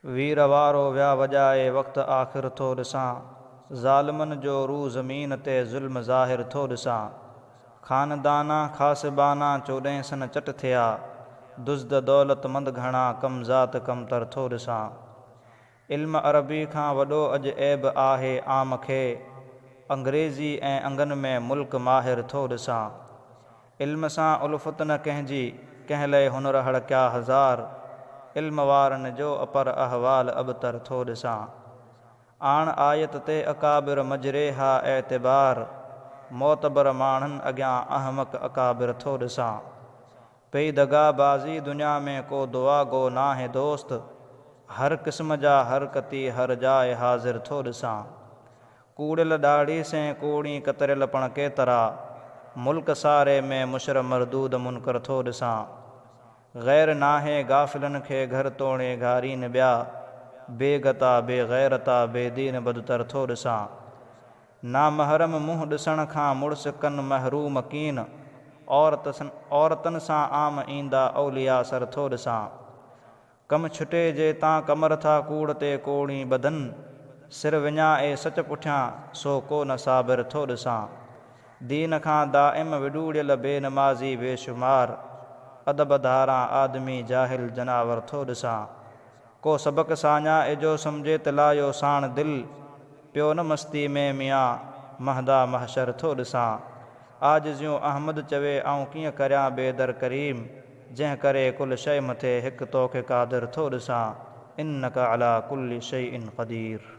वीर वारो विया वॼाए वक़्तु आख़िर थो ॾिसां, ज़ालिमनि जो रू ज़मीन ते ज़ुल्म ज़ाहिर थो ॾिसां। ख़ानदाना ख़ासिबाना 14 सन चट थिया, दुज़्द दौलतमंद घणा कम ज़ात कमतर थो ॾिसां। इल्म अरबी खां वॾो अॼु ऐब आहे आम खे, अंग्रेज़ी ऐं अंगनि में मुल्क माहिर थो ॾिसां। इल्म सां उल्फ़त न कंहिंजी, कंहिं लाइ हुनर हड़किया हज़ार, इल्म वारनि जो अपर अहवाल अबतर थो ॾिसां। आण आयत ते अकाबिर मजरे हा एतिबार, मोतबर माण्हुनि अॻियां अहमक अकाबिर थो ॾिसां। पई दगाबाज़ी दुनिया में को दुआ गो नाहे दोस्त, हर क़िस्म जा हरकती हर जाइ हाज़िर थो ॾिसां। कूड़ियल ॾाढ़ी से कूड़ी कतरियल पण केतरा, मुल्क सारे में मुशर मरदूद मुनकर थो ॾिसां। ग़ैर नाहे गाफ़िलनि खे घर तोड़े घारीन ॿिया, बेगता बेग़ैरता बेदीन बदतर थो ॾिसां। नामहरम मुंहुं ॾिसण खां मुड़ुस कन महरूम कीन, औरतनि सां आम ईंदा औलिया सर थो ॾिसां। कम छुटे जे तां कमर था कूड़ ते कोड़ी बदन, सिर विञाए सच पुठियां सो को न साबिर थो ॾिसां। दीन खां दाइम विॾूड़ियल बेनमाज़ी बेशुमार, अदब धारां आदमी जाहिल जनावर थो ॾिसां। को सबक साञा एजो सम्झे तिलायो साण दिल, पियो न मस्ती में मियां महदा महशर थो ॾिसां। आजिज़ियूं अहमद चवे आऊं कीअं करियां बेदर करीम, जंहिं करे कुल शइ मथे हिकु तोखे क़ादिर थो ॾिसां। इन्नका अला कुल्लि शैइन क़दीर।